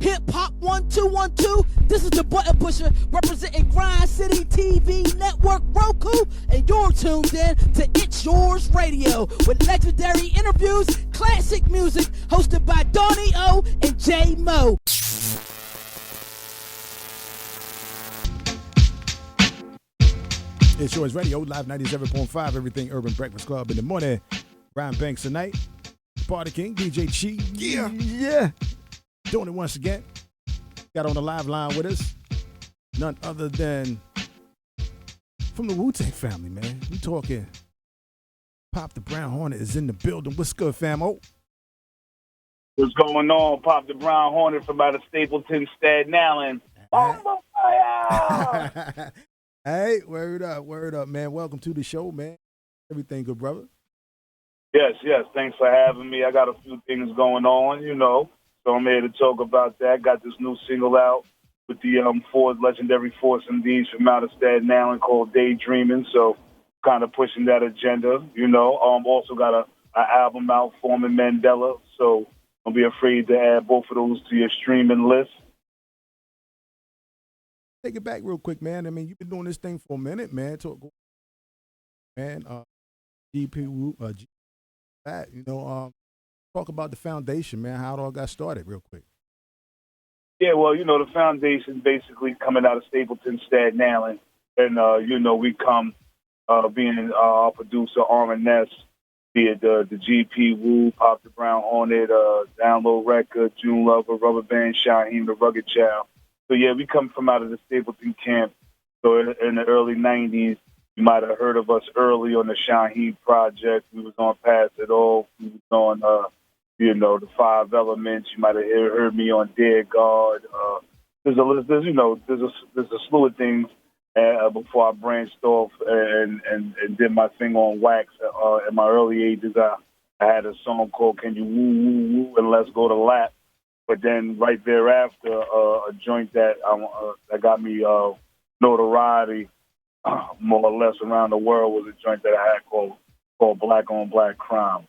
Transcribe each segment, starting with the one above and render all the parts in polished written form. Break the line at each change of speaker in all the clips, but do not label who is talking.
Hip Hop 1212. This is the Button Pusher representing Grind City TV Network Roku, and you're tuned in to It's Yours Radio with legendary interviews, classic music, hosted by Donnie O and J Mo.
It's Yours Radio, live 97.5, everything Urban Breakfast Club in the morning. Brian Banks tonight. Party King, DJ Chi. Yeah. Doing it once again. Got on the live line with us. None other than from the Wu-Tang family, man. We talking Pop the Brown Hornet is in the building. What's good, fam? Oh.
What's going on? Pop the Brown Hornet from out of Stapleton, Staten Island. Fire!
Hey, word up, man. Welcome to the show, man. Everything good, brother?
Yes. Thanks for having me. I got a few things going on, so I'm here to talk about that. Got this new single out with the legendary Force MDs from out of Staten Island called Daydreaming, so kind of pushing that agenda, Also got an album out, Foreman Mandela, so don't be afraid to add both of those to your streaming list.
Take it back real quick, man. I mean, you've been doing this thing for a minute, man. Talk about the foundation, man. How it all got started, real quick.
Yeah, well, the foundation basically coming out of Stapleton, Staten Island, and we come being our producer, R&S, be it the GP Wu, Pop the Brown Hornet, Download Record, June Lover, Rubber Band, Shaheem, the Rugged Child. So, yeah, we come from out of the Stapleton camp. So in the early 90s, you might have heard of us early on the Shaheem Project. We was on Pass It All. We was on, the Five Elements. You might have heard me on Dead Guard. There's a slew of things before I branched off and did my thing on wax. In my early ages, I had a song called Can You Woo Woo Woo and Let's Go to Lap. But then right thereafter, a joint that got me notoriety more or less around the world was a joint that I had called Black on Black Crime.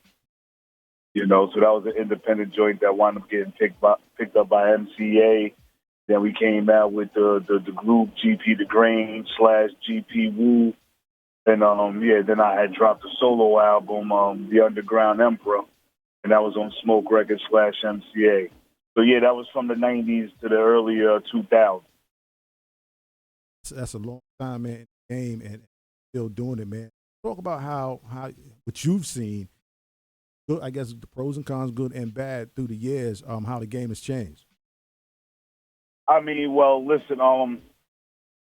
So that was an independent joint that wound up getting picked up by MCA. Then we came out with the group GP The Grain / GP Wu. And then I had dropped a solo album, The Underground Emperor, and that was on Smoke Records / MCA. So, yeah, that was from the 90s to the early 2000s.
That's a long time, man, in the game, and still doing it, man. Talk about how what you've seen, I guess the pros and cons, good and bad, through the years, how the game has changed.
I mean, well, listen,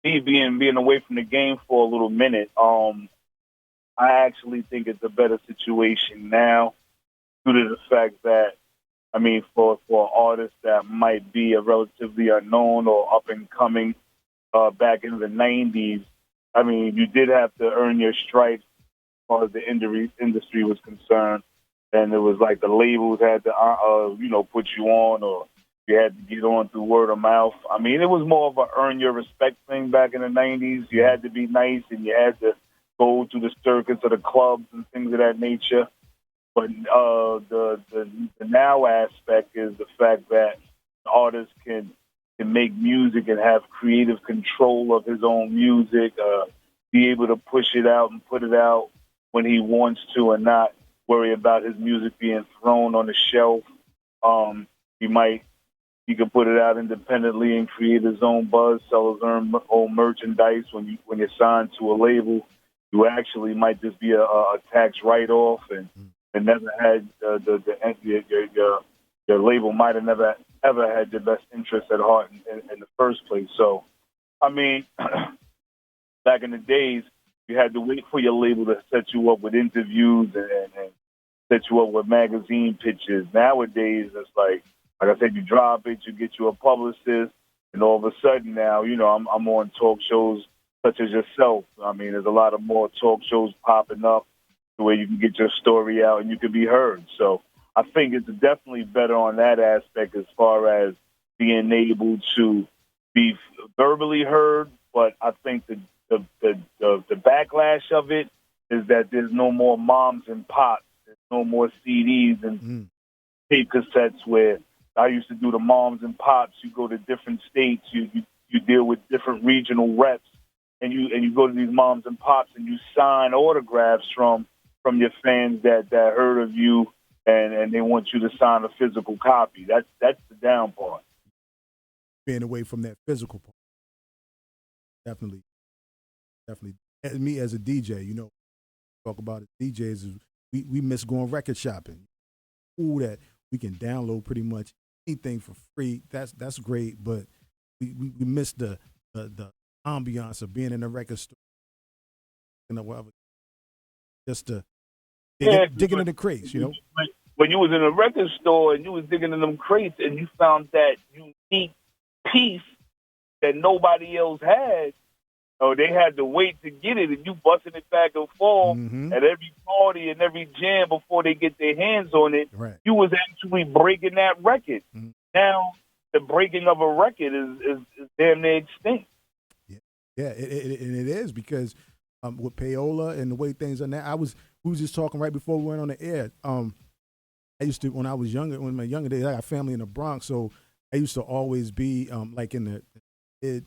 me being away from the game for a little minute, I actually think it's a better situation now due to the fact that, I mean, for artists that might be a relatively unknown or up and coming back in the 90s, I mean, you did have to earn your stripes as far as the industry was concerned. And it was like the labels had to, put you on, or you had to get on through word of mouth. I mean, it was more of a earn your respect thing back in the 90s. You had to be nice, and you had to go to the circuits of the clubs and things of that nature. But the now aspect is the fact that the artist can make music and have creative control of his own music, be able to push it out and put it out when he wants to, and not worry about his music being thrown on the shelf. He can put it out independently and create his own buzz, sell his own merchandise. When you're signed to a label, you actually might just be a tax write-off, and never had your label might have never ever had your best interest at heart in the first place. So, I mean, back in the days, you had to wait for your label to set you up with interviews and set you up with magazine pitches. Nowadays, it's like I said, you drop it, you get you a publicist, and all of a sudden now, I'm on talk shows such as yourself. I mean, there's a lot of more talk shows popping up where you can get your story out and you can be heard. So I think it's definitely better on that aspect as far as being able to be verbally heard. But I think the backlash of it is that there's no more moms and pops. There's no more CDs and tape cassettes where I used to do the moms and pops. You go to different states. You deal with different regional reps, and you go to these moms and pops, and you sign autographs from your fans that heard of you, and they want you to sign a physical copy. That's the down part.
Being away from that physical part, definitely. As me as a DJ, talk about it. DJs, we miss going record shopping. Ooh, that we can download pretty much anything for free. That's great, but we miss the ambiance of being in a record store, whatever, just to digging in the crates.
When you was in a record store and you was digging in them crates and you found that unique piece that nobody else had. Oh, they had to wait to get it, and you busting it back and forth at every party and every jam before they get their hands on it.
Right.
You was actually breaking that record.
Mm-hmm.
Now, the breaking of a record is damn near extinct.
Yeah, it is because with payola and the way things are now, we was just talking right before we went on the air. I used to, when I was younger, in my younger days, I got family in the Bronx, so I used to always be like in the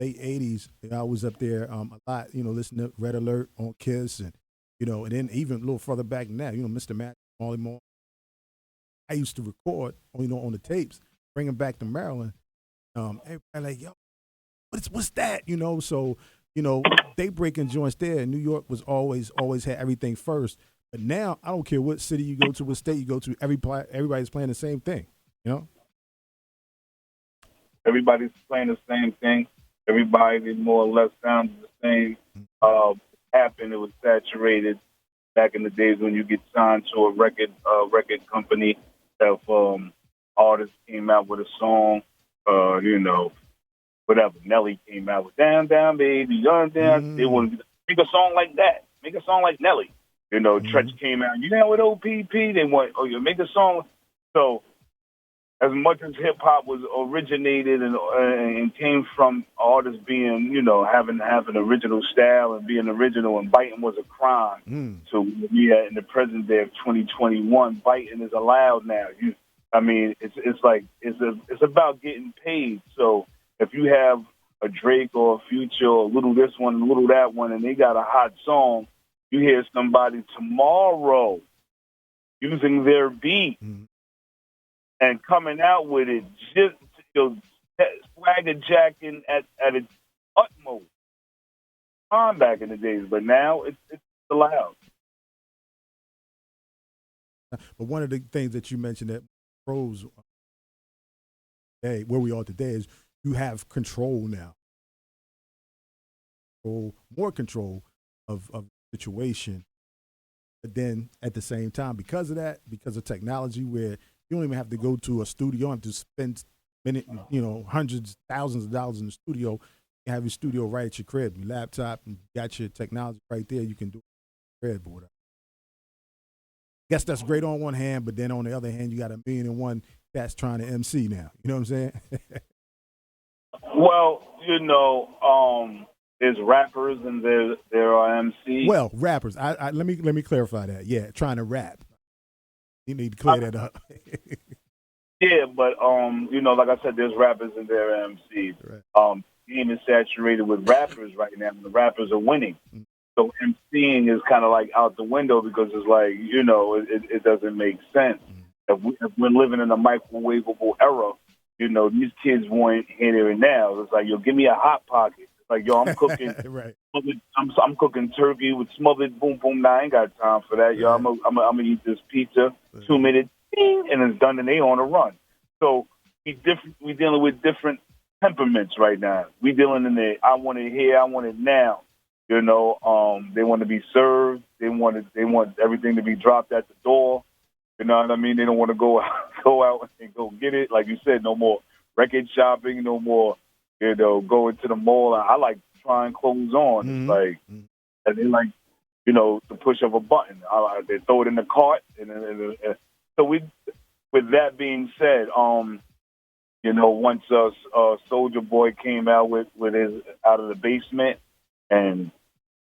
late 80s, I was up there a lot, listening to Red Alert on KISS, and then even a little further back than that, Mr. Matt, Molly Moore. I used to record, on the tapes, bring them back to Maryland. Everybody like, yo, what's that? So, they breaking joints there. And New York was always had everything first. But now, I don't care what city you go to, what state you go to, everybody's playing the same thing,
Everybody's playing the same thing. Everybody more or less sounds the same. Happened, it was saturated back in the days when you get signed to a record company. If artists came out with a song, whatever. Nelly came out with "Down Down Baby, Down Down." They wanted to make a song like that. Make a song like Nelly. Tretch came out. You know, with OPP, they want you make a song. So, as much as hip hop was originated and came from artists being, having original style and being original, and biting was a crime. So in the present day of 2021, biting is allowed now. It's about getting paid. So if you have a Drake or a Future or a little this one, a little that one, and they got a hot song, you hear somebody tomorrow using their beat. And coming out with it, just swagger jacking at its utmost. Time back in the days, but now it's allowed.
But one of the things that you mentioned that pros, where we are today, is you have control now. More control of the situation. But then at the same time, because of technology, where you don't even have to go to a studio. You don't have to spend hundreds, thousands of dollars in the studio. You have your studio right at your crib, your laptop, and you got your technology right there. You can do it at your crib or whatever. Guess that's great on one hand, but then on the other hand, you got 1,000,001 that's trying to MC now. You know what I'm saying?
Well, there's rappers and there are MCs.
Well, rappers. Let me clarify that. Yeah, trying to rap. You need to clear that up.
Yeah, but like I said, there's rappers and there are MCs.
Right.
Game is saturated with rappers right now. The rappers are winning, so MCing is kind of like out the window because it's like it doesn't make sense. If we're living in a microwavable era, these kids want here and now. It's like, yo, give me a hot pocket. It's like, yo, I'm cooking.
Right.
I'm cooking turkey with smothered boom boom. Nah, I ain't got time for that. Yo, I'm gonna eat this pizza. 2 minutes, ding, and it's done, and they on a run. So we dealing with different temperaments right now. We dealing in the I want it here, I want it now. They want to be served. They want everything to be dropped at the door. You know what I mean? They don't want to go out and go get it. Like you said, no more record shopping, no more, going to the mall. I like trying clothes on. It's like, and they like, the push of a button. They throw it in the cart. So with that being said, once Soulja Boy came out with his Out of the Basement, and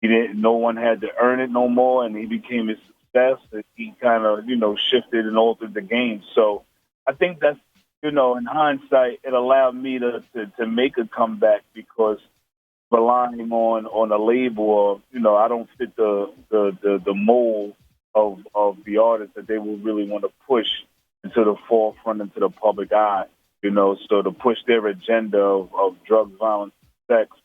no one had to earn it no more, and he became a success. He kind of, shifted and altered the game. So I think that's, in hindsight, it allowed me to make a comeback because relying on a label or, I don't fit the mold of the artist that they will really want to push into the forefront, into the public eye, so to push their agenda of drugs, violence, sex,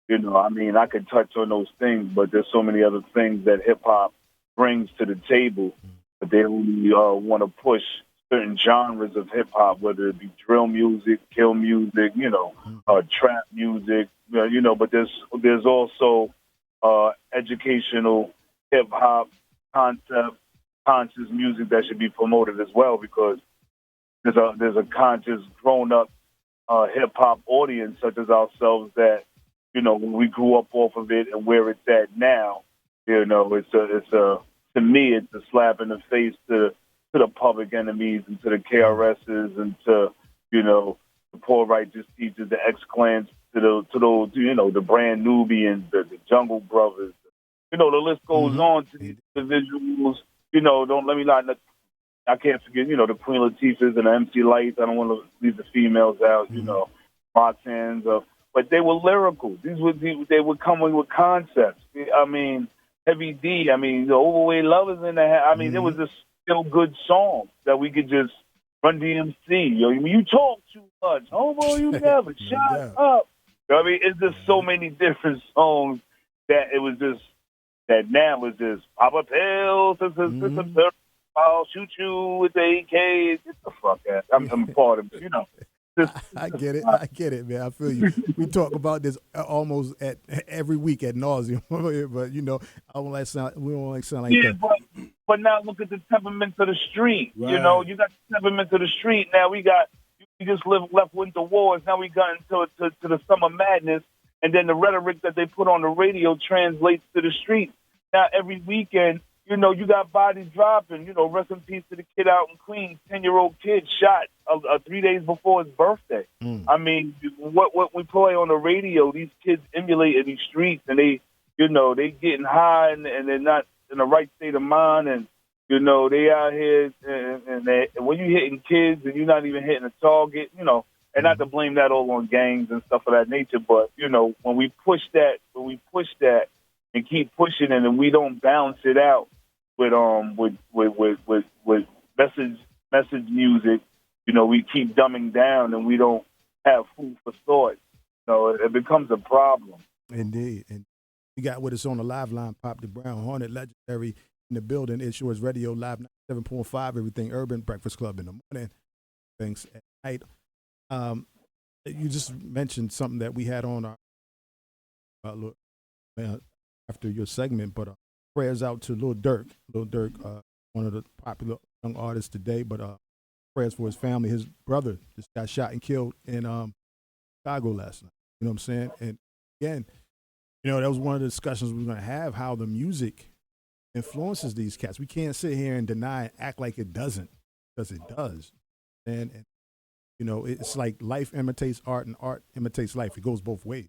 I could touch on those things, but there's so many other things that hip-hop brings to the table that they only want to push certain genres of hip-hop, whether it be drill music, kill music, trap music, but there's also educational hip-hop concept, conscious music that should be promoted as well, because there's a conscious, grown-up hip-hop audience such as ourselves that, when we grew up off of it and where it's at now, to me, it's a slap in the face to the public enemies and to the KRSs and to, the poor righteous teachers, the ex-clans, to those, the brand Nubians, the Jungle Brothers. The list goes on to these individuals. Don't let me not. I can't forget, the Queen Latifahs and the MC Lights. I don't want to leave the females out. Roxanne's. But they were lyrical. They were coming with concepts. I mean, Heavy D. I mean, the Overweight Lovers in the. I mean, there was this still good song that we could just run DMC. You talk too much. Homo, you never shut up. I mean, it's just so many different songs that it was just. That now was just pop a pill, I'll shoot you with the AK. Get the fuck out. I'm part of it,
I get it, man. I feel you. We talk about this almost at every week at nauseum, but we don't like sound like that.
But now look at the temperaments of the street.
Right.
You got the temperaments of the street. Now we just left winter wars. Now we got into to the summer madness. And then the rhetoric that they put on the radio translates to the street. Now, every weekend, you got bodies dropping. Rest in peace to the kid out in Queens, 10-year-old kid shot 3 days before his birthday. I mean, what we play on the radio, these kids emulate in these streets, and they getting high and they're not in the right state of mind, and they out here and when you hitting kids and you're not even hitting a target, and not to blame that all on gangs and stuff of that nature, but when we push that and keep pushing it, and we don't balance it out with message music, we keep dumbing down and we don't have food for thought. It becomes a problem.
Indeed, and we got with us on the live line, Pop the Brown, Hornet, legendary in the building. It's Yours Radio Live 7.5, everything urban, Breakfast Club in the morning, things at night. You just mentioned something that we had on our after your segment, but prayers out to Lil Durk. Lil Durk, one of the popular young artists today, but prayers for his family. His brother just got shot and killed in Chicago last night. You know what I'm saying? And again, that was one of the discussions we were going to have, how the music influences these cats. We can't sit here and deny and act like it doesn't, because it does. And it's like life imitates art and art imitates life. It goes both ways.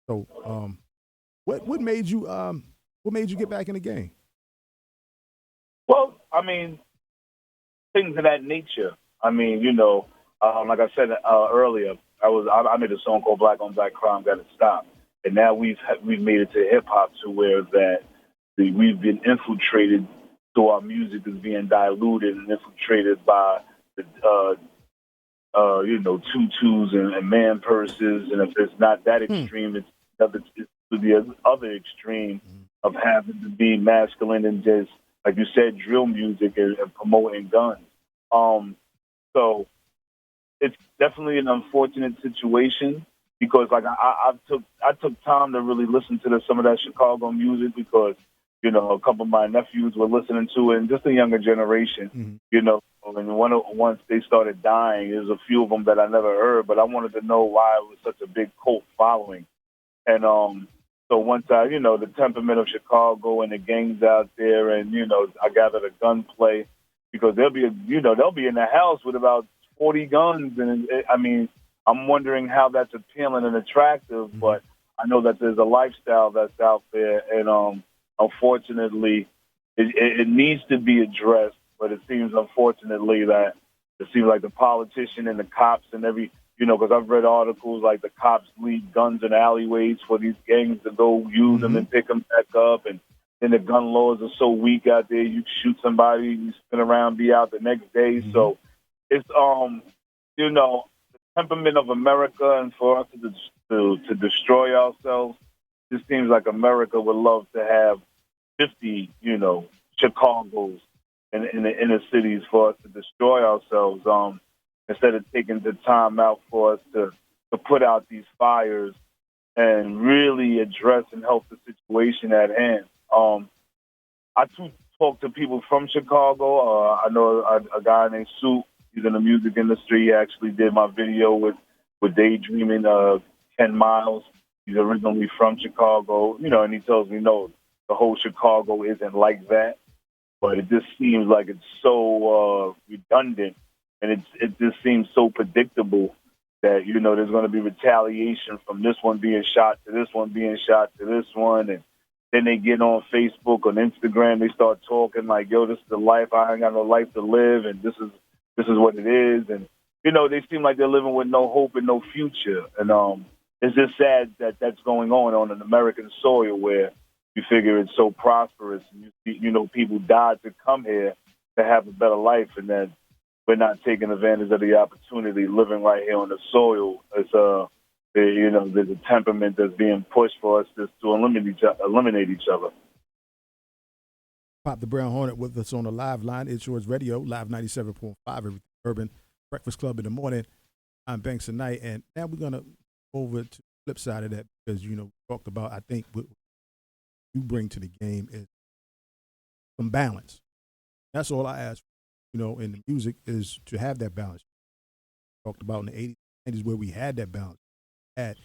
So, what made you get back in the game?
Well, I mean, things of that nature. I mean, like I said earlier, I made a song called Black on Black Crime Gotta Stop, and now we've made it to hip hop to where that we've been infiltrated, so our music is being diluted and infiltrated by the tutus and man purses, and if it's not that extreme, it's the other extreme of having to be masculine and just, like you said, drill music and promoting guns. So it's definitely an unfortunate situation because, like, I took time to really listen to some of that Chicago music because, a couple of my nephews were listening to it, and just a younger generation, and once they started dying, there's a few of them that I never heard, but I wanted to know why it was such a big cult following. And so once the temperament of Chicago and the gangs out there, and I gathered a gunplay because they'll be in the house with about 40 guns, and I mean, I'm wondering how that's appealing and attractive, but I know that there's a lifestyle that's out there, and unfortunately, it needs to be addressed. But it seems, unfortunately, that It seems like the politician and the cops and because I've read articles like the cops leave guns in alleyways for these gangs to go use them and pick them back up. And then the gun laws are so weak out there, you shoot somebody, you spin around, be out the next day. So it's, the temperament of America, and for us to destroy ourselves, it seems like America would love to have 50, Chicagos in the inner cities for us to destroy ourselves. Instead of taking the time out for us to put out these fires and really address and help the situation at hand. I too talk to people from Chicago. I know a guy named Sue. He's in the music industry. He actually did my video with Daydreaming, 10 Miles. He's originally from Chicago, and he tells me, no, the whole Chicago isn't like that. But it just seems like it's so redundant. And it just seems so predictable that, there's going to be retaliation from this one being shot to this one being shot to this one. And then they get on Facebook, on Instagram, they start talking like, yo, this is the life. I ain't got no life to live. And this is what it is. And, they seem like they're living with no hope and no future. And it's just sad that that's going on an American soil where you figure it's so prosperous. And you see, people died to come here to have a better life. And then we're not taking advantage of the opportunity living right here on the soil. It's there's a temperament that's being pushed for us just to eliminate each other.
Pop the Brown Hornet with us on the live line. It's Yours Radio, Live 97.5, everything Urban Breakfast Club in the morning. I'm Banks tonight, and now we're gonna go over to the flip side of that because we talked about. I think what you bring to the game is some balance. That's all I ask. In the music is to have that balance. Talked about in the 80s, 90s where we had that balance. Had a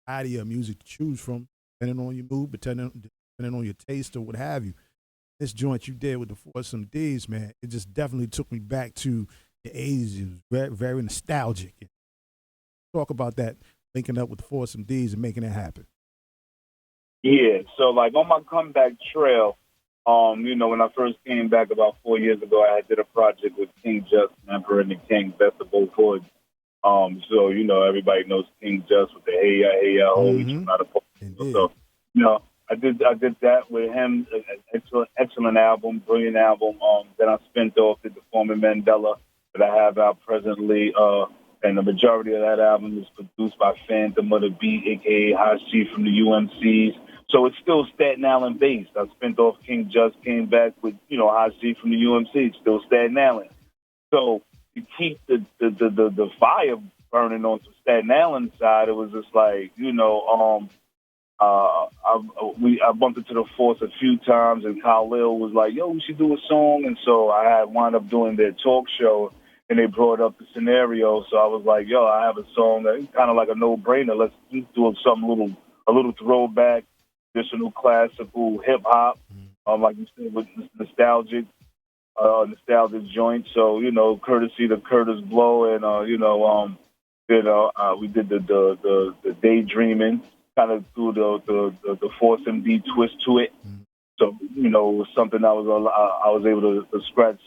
variety of music to choose from, depending on your mood, depending on your taste or what have you. This joint you did with the Foursome D's, man, it just definitely took me back to the 80s. It was very, very nostalgic. Talk about that, linking up with the Foursome D's and making it happen.
Yeah, so like on my comeback trail, when I first came back about 4 years ago, I did a project with King Just, Emperor and the King, Best of Both Hoods. So, everybody knows King Just with the Hey Ya, Hey Ya, Ho, which is not a poem. So, I did that with him. Excellent album, brilliant album. Then I spent off the Deforming Mandela that I have out presently. And the majority of that album is produced by Phantom of the Beat, a.k.a. High Chief from the UMCs. So it's still Staten Island based. I spent off King Just, came back with, High Chief from the UMC, still Staten Island. So to keep the fire burning on the Staten Island side, it was just like, I bumped into the Force a few times, and Khalil was like, yo, we should do a song. And so I had wound up doing their talk show, and they brought up the scenario. So I was like, yo, I have a song that's kind of like a no-brainer. Let's do something a little throwback, traditional, classical, hip-hop, like you said, with nostalgic joint. So, courtesy to Curtis Blow, and, we did the Daydreaming, kind of threw the Force MD twist to it. So, it was something I was able to scratch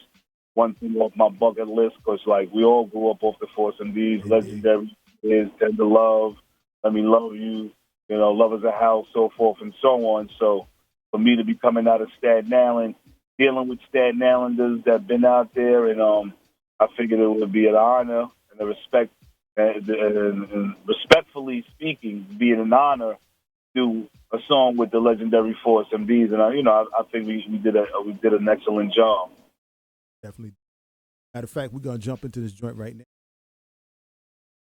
one thing off my bucket list, because, like, we all grew up off the Force MDs, Legendary is Tender Love, Let Me Love You, Love Is a House, so forth and so on. So for me to be coming out of Staten Island, dealing with Staten Islanders that have been out there, and I figured it would be an honor and a respect, and respectfully speaking, being an honor to do a song with the legendary Force MDs, and I think we did an excellent job.
Definitely. Matter of fact, we're gonna jump into this joint right now.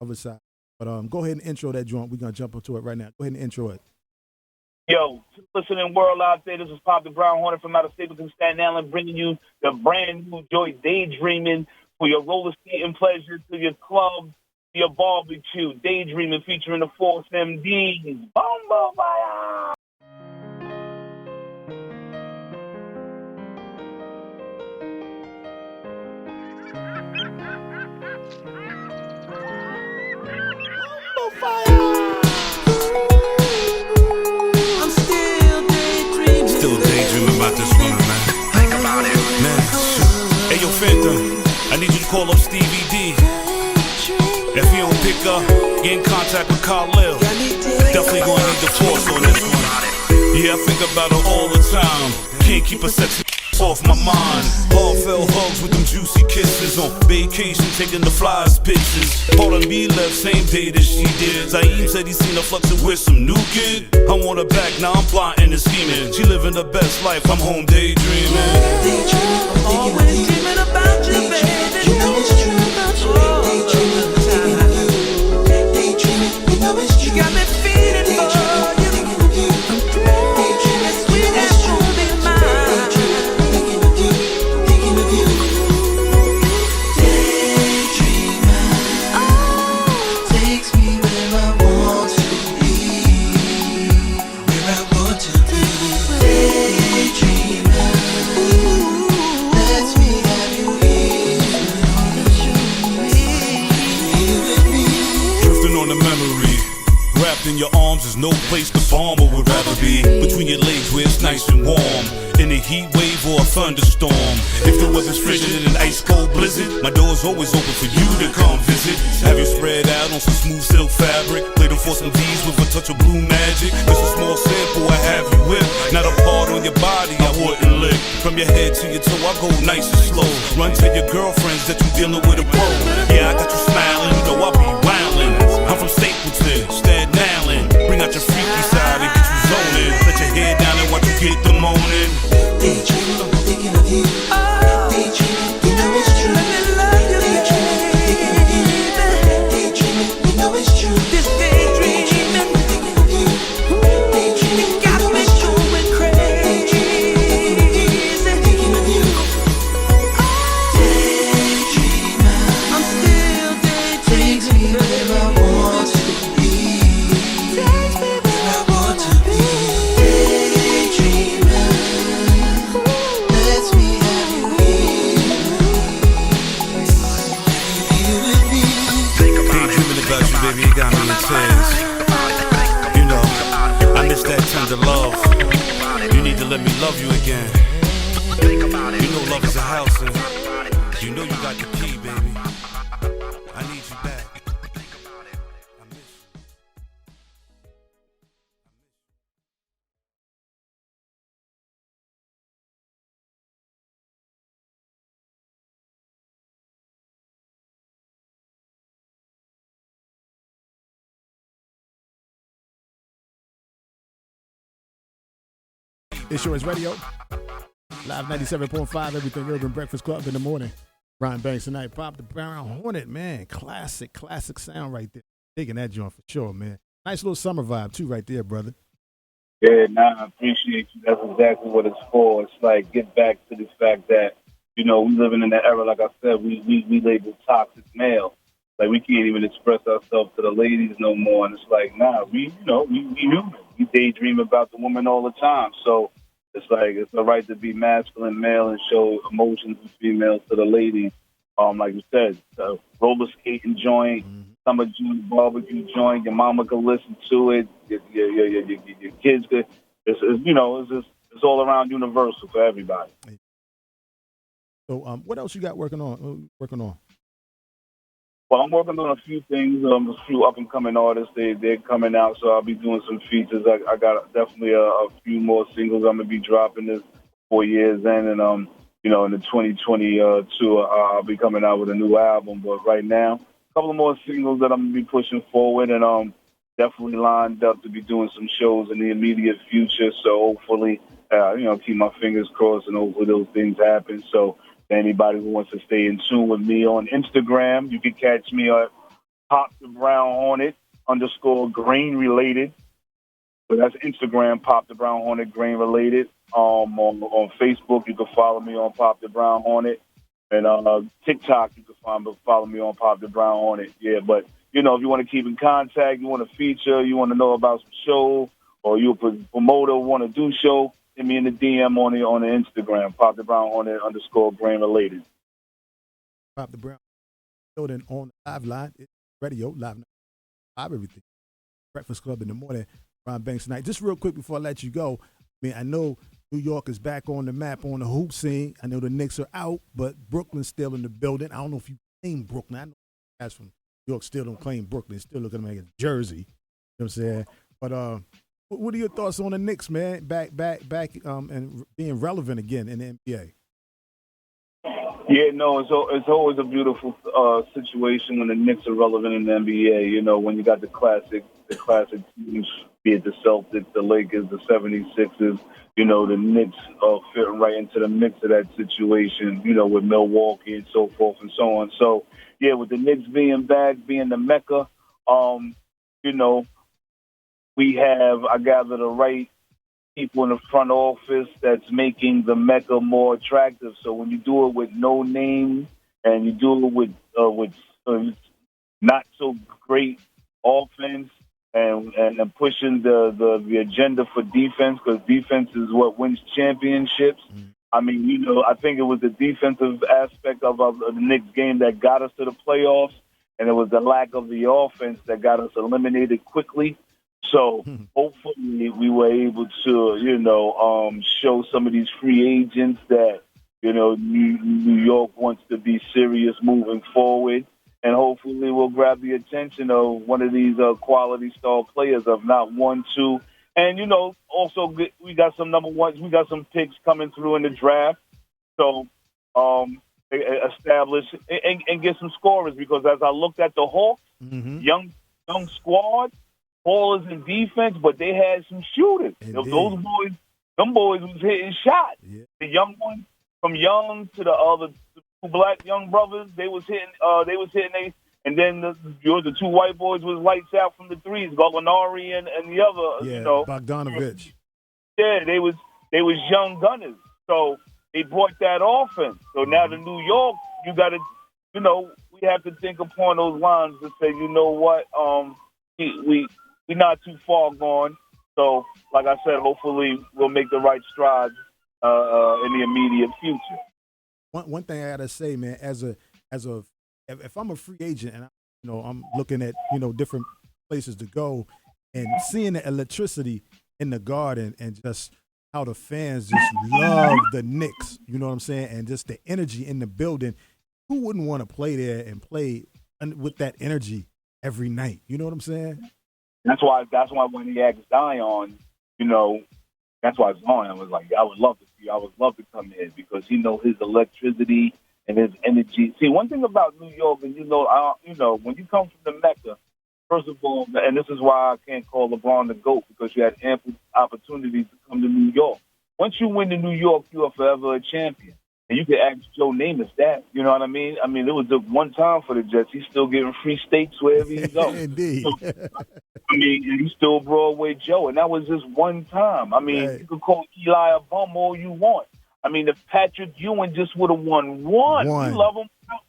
Other side, but go ahead and intro that joint. We're gonna jump into it right now. Go ahead and intro it.
Yo, listening world out there, this is Pop the Brown Hornet from out of Stapleton, Staten Island, bringing you the brand new joint, Daydreaming, for your roller skating pleasure, to your club, to your barbecue. Daydreaming featuring the Force MDs. Bomba fire!
About this one, man. Think about it. Man. Hey, yo, Phantom, I need you to call up Stevie D. If you don't pick up, get in contact with Khalil. Definitely gonna need the force on this one. Yeah, I think about her all the time. Can't keep a sexy off my mind. Heartfelt hugs with them juicy kisses. On vacation, taking the flyest pictures. Part of me left same day that she did. Zaim said he seen her fluxing with some new kid. I want her back, now I'm plotting and scheming. She living the best life, I'm home daydreaming.
Always dreaming about you, baby. You know it's true. Daydreaming, you know it's true. You got me feeling for you. It's sweet as truly mine. Thinking of you. Daydreaming, takes me where I want to be. Where I want to be. Daydreaming, lets me have you here.
Drifting on the memory. Wrapped in your arms, there's no place to bomb or would rather be. Between your legs where it's nice and warm. In a heat wave or a thunderstorm. If the weather's frigid in an ice cold blizzard, my door's always open for you to come visit. Have you spread out on some smooth silk fabric. Later for some V's with a touch of blue magic. Just a small sample, I have you whip. Not a part on your body I wouldn't lick. From your head to your toe, I go nice and slow. Run to your girlfriends that you dealing with a pro. Yeah, I got you smiling, you know I be wildin'. I'm from Stapleton, Staten Island. Bring out your freaky side and get you zoning. Let your head down and watch you get the moaning.
Daydreaming, I'm thinking of you. Daydreaming, you know it's true. Daydreaming, thinking of you. Daydreaming, you know it's true.
This daydreaming,
I'm thinking of you. Daydreaming, you
got
know
me
it's true.
going crazy.
Thinking of you. Daydreaming,
I'm still
takes me where I want to be. Where I want to be. Daydreaming, lets me have you here. You with me.
Daydreaming about you, baby, it got me in tears. You know, I miss that tender love. You need to let me love you again. You know love is a house and you know you got the key, baby. I need you back. I miss you.
It's Yours Radio. Live 97.5, Everything Urban Breakfast Club in the morning. Ryan Banks tonight. Pop the Brown Hornet, man. Classic sound right there. Digging that joint for sure, man. Nice little summer vibe, too, right there, brother.
Yeah, nah, I appreciate you. That's exactly what it's for. It's like, get back to the fact that, you know, we living in that era, like I said, we label toxic male. Like, we can't even express ourselves to the ladies no more. And it's like, nah, we human. We daydream about the woman all the time. So it's like, it's all right to be masculine male and show emotions of females to the ladies. Like you said, roller skating joint, summer June barbecue joint. Your mama can listen to it. Your kids could. It's all around universal for everybody.
So, what else you got working on?
Well, I'm working on a few things. A few up and coming artists. They're coming out, so I'll be doing some features. I got definitely a few more singles I'm gonna be dropping this 4 years in, and in the 2022 I'll be coming out with a new album. But right now, a couple of more singles that I'm gonna be pushing forward, and definitely lined up to be doing some shows in the immediate future. So hopefully, keep my fingers crossed, and hopefully those things happen. So. Anybody who wants to stay in tune with me on Instagram, you can catch me at Pop the Brown Hornet _grain related. So that's Instagram, Pop the Brown Hornet grain related. On Facebook, you can follow me on Pop the Brown Hornet, and TikTok, you can follow me on Pop the Brown Hornet. Yeah, but if you want to keep in contact, you want to feature, you want to know about some show, or you're a promoter, want to do show. Hit me in the DM on the Instagram, Pop the Brown Hornet _grain related.
Pop the Brown building on the live line. It's radio, live everything. Breakfast Club in the morning. Ryan Banks tonight. Just real quick before I let you go, I know New York is back on the map on the hoop scene. I know the Knicks are out, but Brooklyn's still in the building. I don't know if you claim Brooklyn. I know guys from New York still don't claim Brooklyn. Still look at them like it's Jersey. You know what I'm saying? But what are your thoughts on the Knicks, man? Back, and being relevant again in the NBA.
Yeah, no, it's always a beautiful situation when the Knicks are relevant in the NBA. You know, when you got the classic teams, be it the Celtics, the Lakers, the 76ers, you know, the Knicks fit right into the mix of that situation, you know, with Milwaukee and so forth and so on. So, yeah, with the Knicks being back, being the Mecca, you know, we have, I gather, the right people in the front office that's making the Mecca more attractive. So when you do it with no name and you do it with not so great offense and pushing the agenda for defense, because defense is what wins championships. I mean, you know, I think it was the defensive aspect of the Knicks game that got us to the playoffs, and it was the lack of the offense that got us eliminated quickly. So hopefully we were able to, you know, show some of these free agents that, you know, New York wants to be serious moving forward. And hopefully we'll grab the attention of one of these quality star players, of not one, two. And, you know, also we got some number ones. We got some picks coming through in the draft. So establish and get some scorers, because as I looked at the Hawks, young squad, ballers in defense, but they had some shooters. Those boys, them boys was hitting shots. Yeah. The young ones, from Young to the other two black young brothers, they was hitting. And then the two white boys was lights out from the threes. Gallinari and the other, you know,
Bogdanovich.
Yeah, they was young gunners. So they brought that offense. So now to New York, you got to, you know, we have to think upon those lines to say, you know what, we're not too far gone. So, like I said, hopefully we'll make the right strides in the immediate future.
One thing I gotta say, man, if I'm a free agent and I'm looking at different places to go and seeing the electricity in the Garden and just how the fans just love the Knicks, you know what I'm saying, and just the energy in the building, who wouldn't want to play there and play with that energy every night? You know what I'm saying?
That's why when he asked Zion, that's why Zion was like, I would love to come in, because he know his electricity and his energy. See, one thing about New York, and when you come from the Mecca, first of all, and this is why I can't call LeBron the GOAT, because you had ample opportunities to come to New York. Once you win in New York, you are forever a champion. And you can ask Joe Namath that. You know what I mean? I mean, it was the one time for the Jets. He's still getting free steaks wherever he goes.
Indeed.
So, I mean, and he's still Broadway Joe. And that was just one time. I mean, You could call Eli a bum all you want. I mean, if Patrick Ewing just would have won one.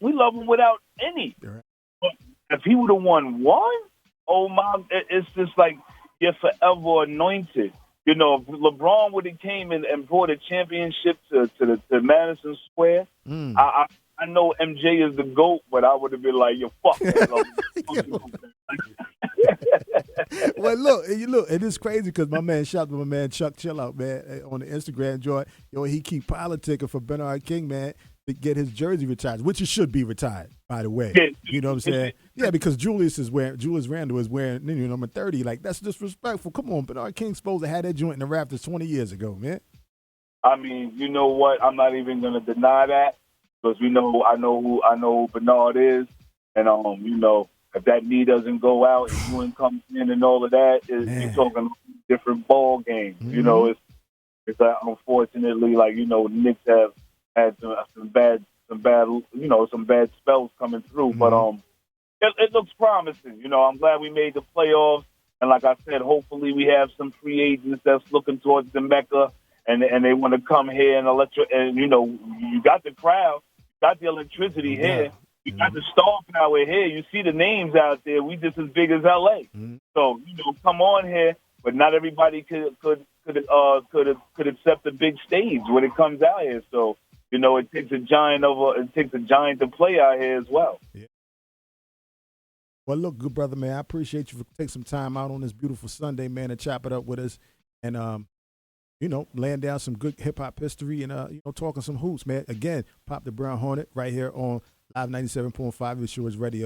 We love him without any.
Right.
But if he would have won one, oh my, it's just like you're forever anointed. If LeBron would have came in and brought a championship to Madison Square, I know MJ is the GOAT, but I would have been like, "Yo, fuck that."
Well, look, and it's crazy because my man Chuck Chill Out, man, on the Instagram joint, he keep politicking for Bernard King, man, to get his jersey retired, which it should be retired, by the way.
Yeah.
You know what I'm saying? Yeah, because Julius Randle is wearing number 30. Like, that's disrespectful. Come on, Bernard King's supposed to have that joint in the Raptors 20 years ago, man.
I mean, you know what? I'm not even going to deny that, because I know who Bernard is, and if that knee doesn't go out and Ewing comes in and all of that, you're talking a different ball game.
Mm-hmm.
It's unfortunately, like, the Knicks have had some bad spells coming through,
mm-hmm.
but it looks promising. I'm glad we made the playoffs, and like I said, hopefully we have some free agents that's looking towards the Mecca, and they want to come here and you got the crowd, you got the electricity here. You got the star power here. You see the names out there. We just as big as LA.
Mm-hmm.
So come on here. But not everybody could accept the big stage when it comes out here. So it takes a giant to play out here as well.
Yeah. Well, look, good brother, man. I appreciate you for taking some time out on this beautiful Sunday, man, to chop it up with us, and laying down some good hip hop history and talking some hoops, man. Again, Pop the Brown Hornet right here on Live 97.5 ItzYourzRadio.